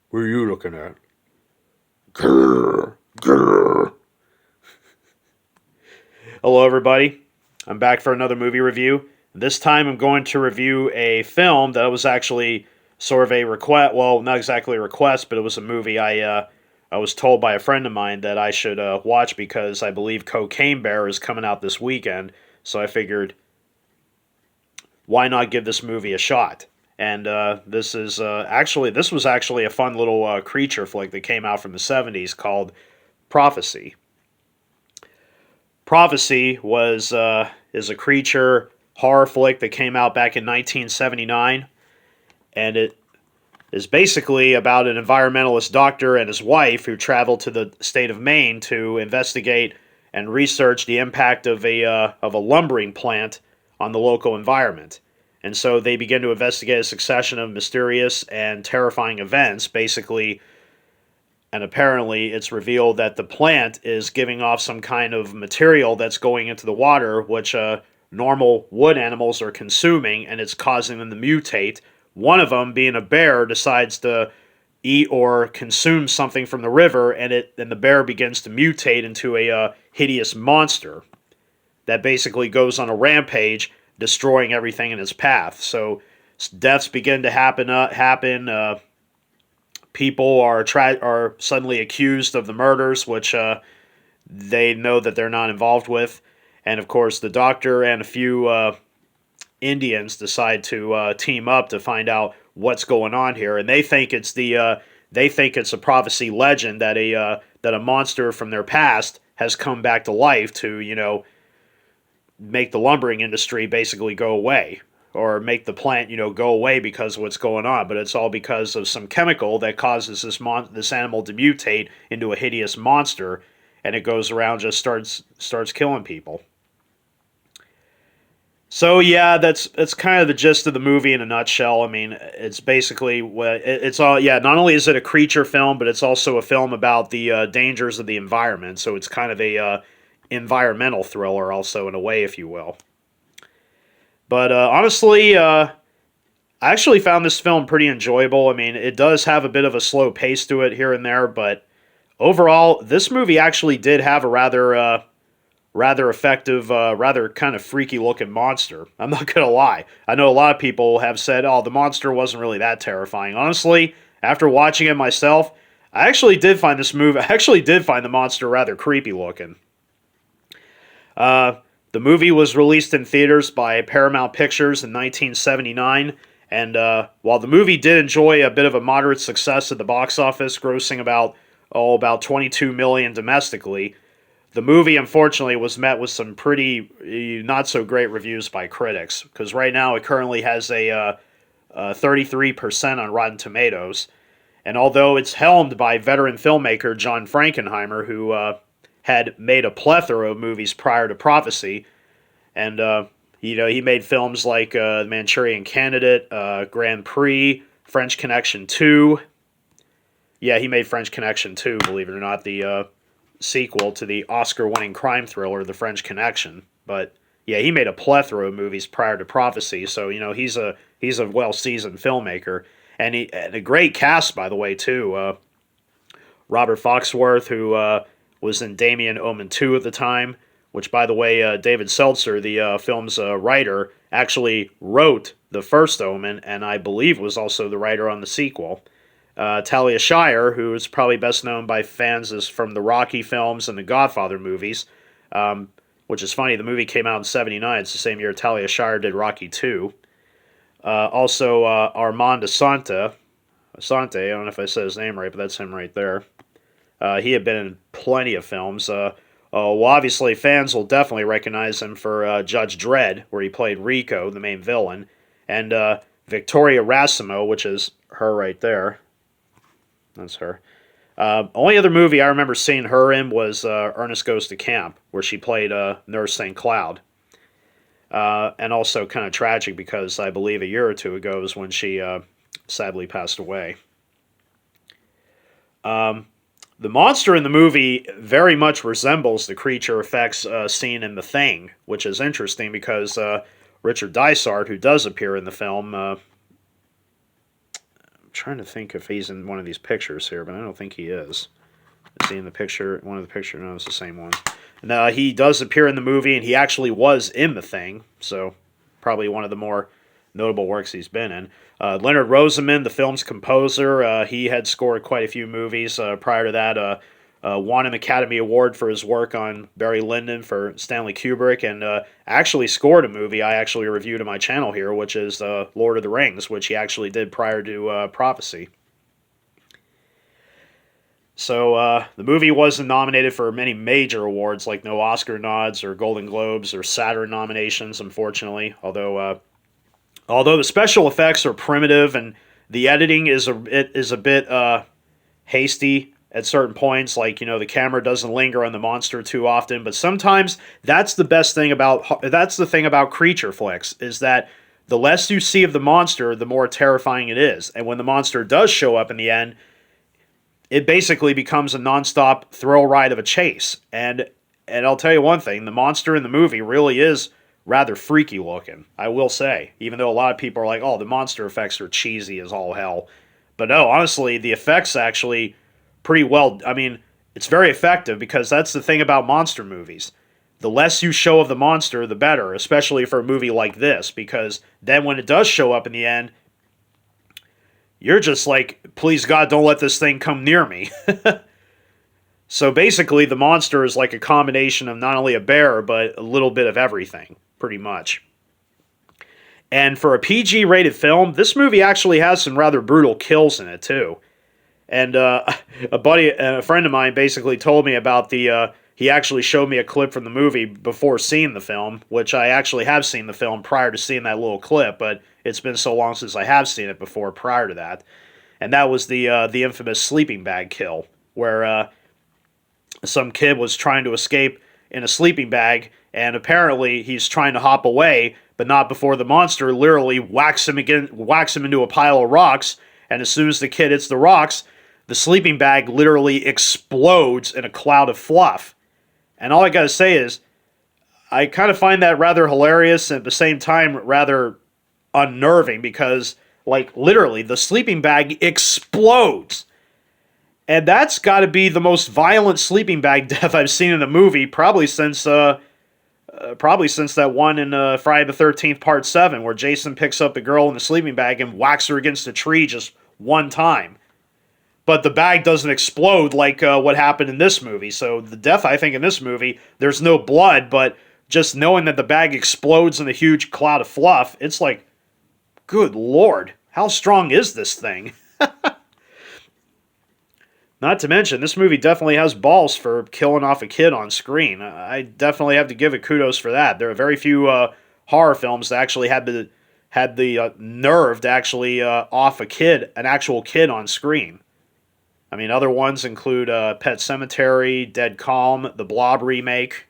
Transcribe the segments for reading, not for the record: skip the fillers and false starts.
What are you looking at? Grrr, grrr. Hello, everybody. I'm back for another movie review. This time I'm going to review a film that was actually sort of a request. Well, not exactly a request, but it was a movie I was told by a friend of mine that I should watch because I believe Cocaine Bear is coming out this weekend. So I figured, why not give this movie a shot? And this was actually a fun little creature flick that came out from the '70s called Prophecy. Prophecy was is a creature horror flick that came out back in 1979, and it is basically about an environmentalist doctor and his wife who travel to the state of Maine to investigate and research the impact of a lumbering plant on the local environment. And so they begin to investigate a succession of mysterious and terrifying events, basically, and apparently it's revealed that the plant is giving off some kind of material that's going into the water, which normal wood animals are consuming, and it's causing them to mutate. One of them, being a bear, decides to eat or consume something from the river, and the bear begins to mutate into a hideous monster that basically goes on a rampage, destroying everything in its path. So deaths begin to happen. People are suddenly accused of the murders, which they know that they're not involved with, and of course the doctor and a few Indians decide to team up to find out what's going on here, and they think it's a prophecy legend that a monster from their past has come back to life to make the lumbering industry basically go away, or make the plant go away because of what's going on. But it's all because of some chemical that causes this animal to mutate into a hideous monster, and it goes around, just starts killing people. So yeah, that's kind of the gist of the movie in a nutshell. I mean, it's basically it's all. Yeah, not only is it a creature film, but it's also a film about the dangers of the environment. So it's kind of a environmental thriller, also, in a way, if you will. But honestly, I actually found this film pretty enjoyable. I mean, it does have a bit of a slow pace to it here and there, but overall, this movie actually did have a rather effective, rather kind of freaky looking monster. I'm not gonna lie. I know a lot of people have said, "Oh, the monster wasn't really that terrifying." Honestly, after watching it myself, I actually did find this movie. I actually did find the monster rather creepy looking. Uh, the movie was released in theaters by Paramount Pictures in 1979, and while the movie did enjoy a bit of a moderate success at the box office, grossing about 22 million domestically, the movie unfortunately was met with some pretty not so great reviews by critics. Because right now it currently has a 33% on Rotten Tomatoes, and although it's helmed by veteran filmmaker John Frankenheimer, who had made a plethora of movies prior to Prophecy, and he made films like Manchurian Candidate, Grand Prix, French Connection 2. Yeah, he made French Connection 2, believe it or not, the sequel to the Oscar-winning crime thriller The French Connection. But yeah, he made a plethora of movies prior to Prophecy, so he's a well-seasoned filmmaker, and a great cast, by the way, too. Robert Foxworth, who was in Damien Omen 2 at the time, which, by the way, David Seltzer, the film's writer, actually wrote the first Omen, and I believe was also the writer on the sequel. Talia Shire, who is probably best known by fans as from the Rocky films and the Godfather movies, which is funny, the movie came out in '79. It's the same year Talia Shire did Rocky 2. Also, Armand Asante, I don't know if I said his name right, but that's him right there. He had been in plenty of films. Well, obviously, fans will definitely recognize him for Judge Dredd, where he played Rico, the main villain, and Victoria Rassimo, which is her right there. That's her. Only other movie I remember seeing her in was Ernest Goes to Camp, where she played Nurse St. Cloud. And also kind of tragic because I believe a year or two ago is when she sadly passed away. The monster in the movie very much resembles the creature effects seen in The Thing, which is interesting because Richard Dysart, who does appear in the film, trying to think if he's in one of these pictures here, but I don't think he is. Is he in the picture? One of the pictures? No, it's the same one. And he does appear in the movie, and he actually was in The Thing, so probably one of the more notable works he's been in. Leonard Rosenman, the film's composer, he had scored quite a few movies. Prior to that, won an Academy Award for his work on Barry Lyndon for Stanley Kubrick, and actually scored a movie I actually reviewed on my channel here, which is Lord of the Rings, which he actually did prior to Prophecy. So the movie wasn't nominated for many major awards, like no Oscar nods or Golden Globes or Saturn nominations, unfortunately. Although the special effects are primitive and the editing is a bit hasty at certain points, like the camera doesn't linger on the monster too often. But sometimes that's the thing about creature flicks, is that the less you see of the monster, the more terrifying it is. And when the monster does show up in the end, it basically becomes a nonstop thrill ride of a chase. And I'll tell you one thing, the monster in the movie really is rather freaky looking, I will say. Even though a lot of people are like, oh, the monster effects are cheesy as all hell. But no, honestly, the effects actually pretty well, I mean, it's very effective, because that's the thing about monster movies. The less you show of the monster, the better, especially for a movie like this, because then when it does show up in the end, you're just like, please God, don't let this thing come near me. So basically, the monster is like a combination of not only a bear, but a little bit of everything, pretty much. And for a PG-rated film, this movie actually has some rather brutal kills in it, too. And a friend of mine basically told me about he actually showed me a clip from the movie before seeing the film, which I actually have seen the film prior to seeing that little clip, but it's been so long since I have seen it before prior to that. And that was the infamous sleeping bag kill, where some kid was trying to escape in a sleeping bag, and apparently he's trying to hop away, but not before the monster literally whacks him into a pile of rocks, and as soon as the kid hits the rocks, the sleeping bag literally explodes in a cloud of fluff. And all I gotta say is, I kind of find that rather hilarious and at the same time rather unnerving, because, like, literally, the sleeping bag explodes. And that's got to be the most violent sleeping bag death I've seen in a movie, probably since that one in Friday the 13th Part 7, where Jason picks up the girl in the sleeping bag and whacks her against a tree just one time. But the bag doesn't explode like what happened in this movie. So the death, I think, in this movie, there's no blood, but just knowing that the bag explodes in a huge cloud of fluff, it's like, good Lord, how strong is this thing? Not to mention, this movie definitely has balls for killing off a kid on screen. I definitely have to give it kudos for that. There are very few horror films that actually had the nerve to actually off an actual kid on screen. I mean, other ones include Pet Sematary, Dead Calm, the Blob remake.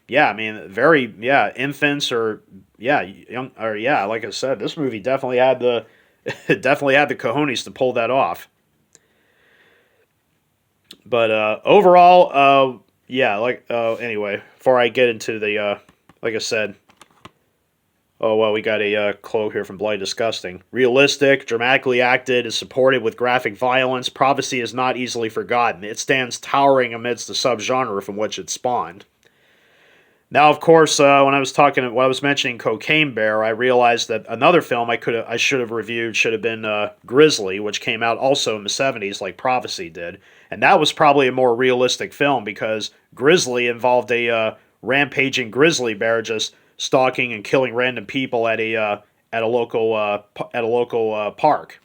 Yeah, I mean, infants like I said, this movie definitely had the cojones to pull that off. But overall, anyway, before I get into the, like I said, we got a quote here from Bloody Disgusting. Realistic, dramatically acted, is supported with graphic violence. Prophecy is not easily forgotten. It stands towering amidst the subgenre from which it spawned. Now, of course, when I was mentioning Cocaine Bear, I realized that another film I should have reviewed should have been Grizzly, which came out also in the 70s, like Prophecy did, and that was probably a more realistic film because Grizzly involved a rampaging grizzly bear just stalking and killing random people at a local park,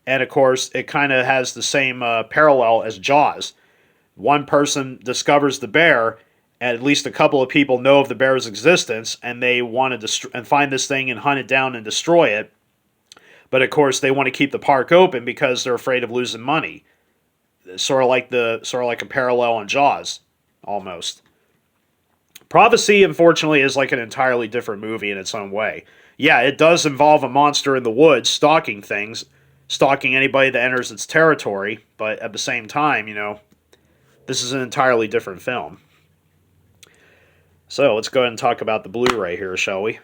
and of course, it kind of has the same parallel as Jaws. One person discovers the bear. And at least a couple of people know of the bear's existence, and they want to find this thing and hunt it down and destroy it. But of course, they want to keep the park open because they're afraid of losing money. Sort of like a parallel on Jaws, almost. Prophecy, unfortunately, is like an entirely different movie in its own way. Yeah, it does involve a monster in the woods stalking anybody that enters its territory. But at the same time, this is an entirely different film. So let's go ahead and talk about the Blu-ray here, shall we?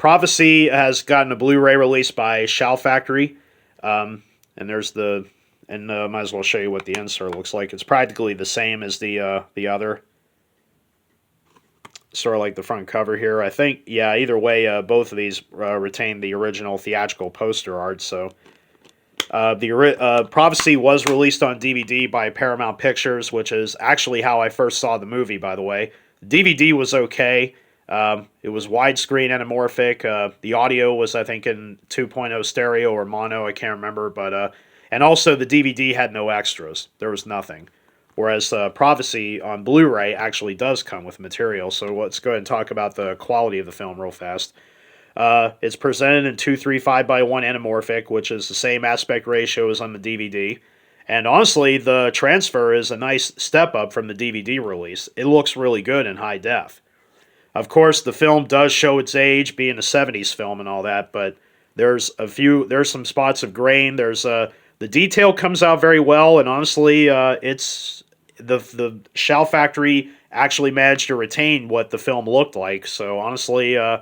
Prophecy has gotten a Blu-ray release by Shout Factory, and there's the and might as well show you what the insert looks like. It's practically the same as the other, sort of like the front cover here. I think, yeah. Either way, both of these retain the original theatrical poster art. So the Prophecy was released on DVD by Paramount Pictures, which is actually how I first saw the movie. By the way, the DVD was okay. It was widescreen anamorphic. The audio was, I think, in 2.0 stereo or mono. I can't remember, but and also the DVD had no extras. There was nothing. Whereas Prophecy on Blu-ray actually does come with material. So let's go ahead and talk about the quality of the film real fast. It's presented in 2.35:1 anamorphic, which is the same aspect ratio as on the DVD. And honestly, the transfer is a nice step up from the DVD release. It looks really good in high def. Of course, the film does show its age, being a 70s film and all that, but there's some spots of grain. The detail comes out very well, and honestly, it's the Shout Factory actually managed to retain what the film looked like. So honestly, I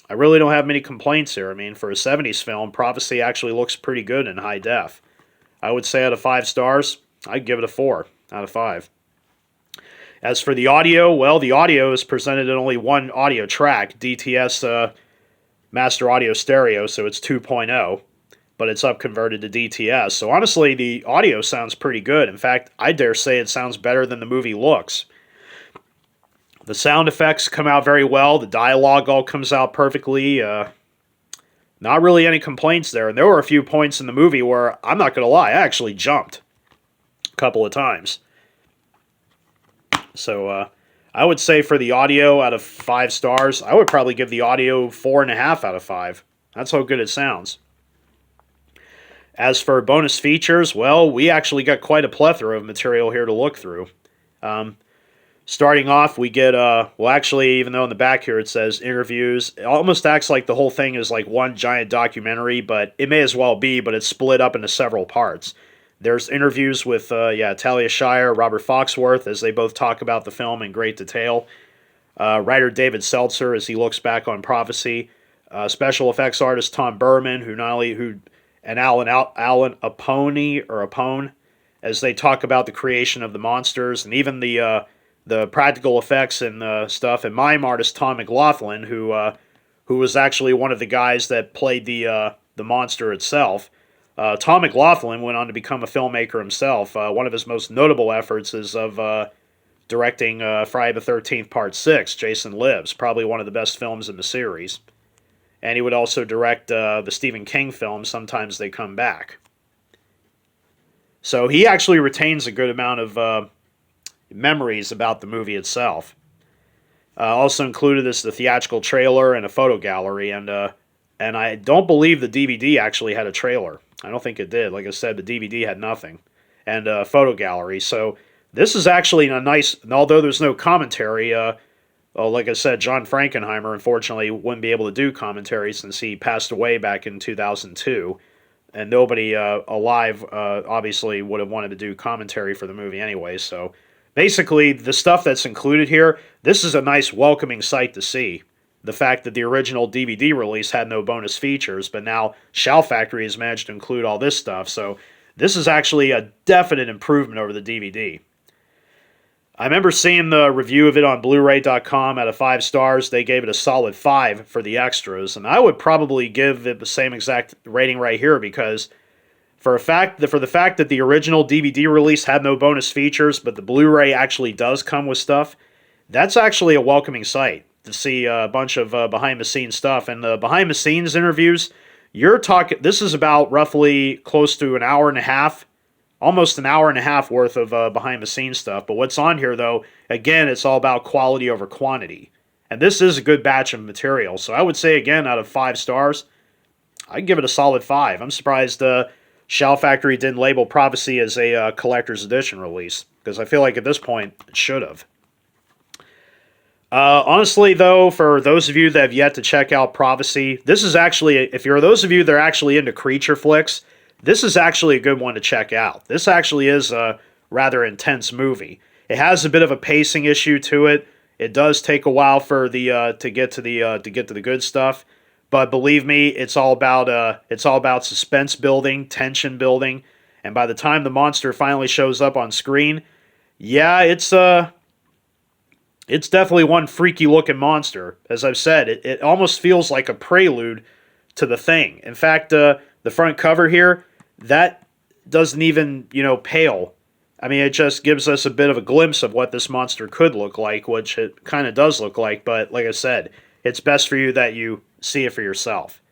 really don't have many complaints here. I mean, for a 70s film, Prophecy actually looks pretty good in high def. I would say out of 5 stars, I'd give it a 4 out of 5. As for the audio, well, the audio is presented in only one audio track, DTS Master Audio Stereo, so it's 2.0, but it's upconverted to DTS. So honestly, the audio sounds pretty good. In fact, I dare say it sounds better than the movie looks. The sound effects come out very well. The dialogue all comes out perfectly. Not really any complaints there. And there were a few points in the movie where, I'm not going to lie, I actually jumped a couple of times. So I would say for the audio, out of 5 stars, I would probably give the audio 4.5 out of 5. That's how good it sounds. As for bonus features, well, we actually got quite a plethora of material here to look through. Starting off, we get, well, actually, even though in the back here it says interviews, it almost acts like the whole thing is like one giant documentary, but it may as well be, but it's split up into several parts. There's interviews with, Talia Shire, Robert Foxworth, as they both talk about the film in great detail. Writer David Seltzer, as he looks back on Prophecy. Special effects artist Tom Berman, and Alan Apone, as they talk about the creation of the monsters, and even the practical effects and stuff. And mime artist Tom McLaughlin, who was actually one of the guys that played the monster itself. Tom McLaughlin went on to become a filmmaker himself. One of his most notable efforts is of directing Friday the 13th Part 6, Jason Lives, probably one of the best films in the series. And he would also direct the Stephen King film, Sometimes They Come Back. So he actually retains a good amount of memories about the movie itself. Also included is the theatrical trailer and a photo gallery, and I don't believe the DVD actually had a trailer. I don't think it did. Like I said, the DVD had nothing. And a photo gallery. So this is actually a nice, although there's no commentary, like I said, John Frankenheimer, unfortunately, wouldn't be able to do commentary since he passed away back in 2002. And nobody alive, obviously, would have wanted to do commentary for the movie anyway. So basically, the stuff that's included here, this is a nice welcoming sight to see. The fact that the original DVD release had no bonus features, but now Shout Factory has managed to include all this stuff. So this is actually a definite improvement over the DVD. I remember seeing the review of it on Blu-ray.com out of 5 stars. They gave it a solid 5 for the extras, and I would probably give it the same exact rating right here, because for the fact that the original DVD release had no bonus features, but the Blu-ray actually does come with stuff, that's actually a welcoming sight to see a bunch of behind-the-scenes stuff. And the behind-the-scenes interviews, this is about roughly close to an hour and a half, almost an hour and a half worth of behind-the-scenes stuff. But what's on here, though, again, it's all about quality over quantity. And this is a good batch of material. So I would say, again, out of 5 stars, I'd give it a solid 5. I'm surprised Shout Factory didn't label Prophecy as a collector's edition release, because I feel like at this point it should have. Honestly, though, for those of you that have yet to check out Prophecy, this is actually, if you're those of you that are actually into creature flicks, this is actually a good one to check out. This actually is a rather intense movie. It has a bit of a pacing issue to it. It does take a while for the to get to the good stuff, but believe me, it's all about suspense building, tension building, and by the time the monster finally shows up on screen, yeah, it's definitely one freaky looking monster. As I've said, it almost feels like a prelude to The Thing. In fact, the front cover here, that doesn't even, pale. I mean, it just gives us a bit of a glimpse of what this monster could look like, which it kind of does look like, but like I said, it's best for you that you see it for yourself.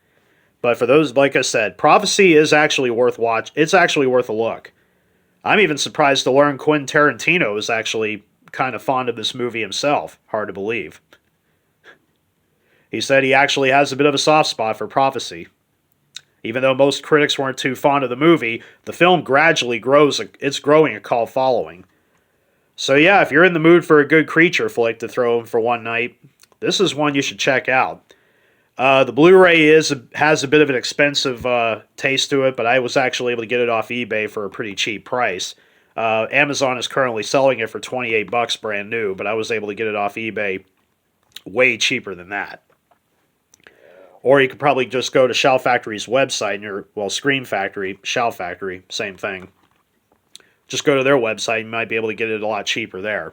But for those, like I said, Prophecy is actually worth watch. It's actually worth a look. I'm even surprised to learn Quentin Tarantino is actually kind of fond of this movie himself. Hard to believe. He said he actually has a bit of a soft spot for Prophecy. Even though most critics weren't too fond of the movie, the film gradually grows. It's growing a cult following. So yeah, if you're in the mood for a good creature flick to throw in for one night, this is one you should check out. The Blu-ray has a bit of an expensive taste to it, but I was actually able to get it off eBay for a pretty cheap price. Amazon is currently selling it for $28 brand new, but I was able to get it off eBay way cheaper than that. Or you could probably just go to Shout Factory's website, Screen Factory, Shout Factory, same thing. Just go to their website, you might be able to get it a lot cheaper there.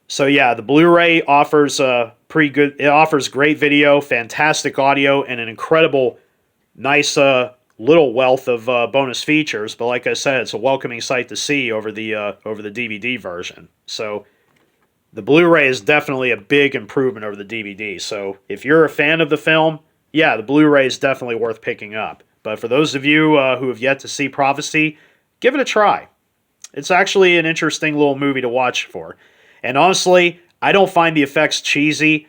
So yeah, the Blu-ray offers it offers great video, fantastic audio, and an incredible, nice little wealth of bonus features. But like I said, it's a welcoming sight to see over the DVD version. So the Blu-ray is definitely a big improvement over the DVD. So if you're a fan of the film, yeah, the Blu-ray is definitely worth picking up. But for those of you who have yet to see Prophecy, give it a try. It's actually an interesting little movie to watch for. And honestly, I don't find the effects cheesy.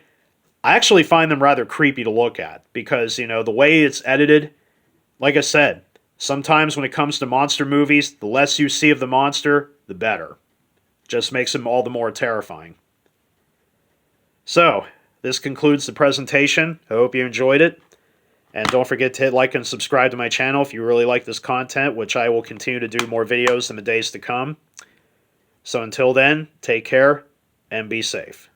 I actually find them rather creepy to look at because, the way it's edited, like I said, sometimes when it comes to monster movies, the less you see of the monster, the better. Just makes them all the more terrifying. So, this concludes the presentation. I hope you enjoyed it. And don't forget to hit like and subscribe to my channel if you really like this content, which I will continue to do more videos in the days to come. So until then, take care and be safe.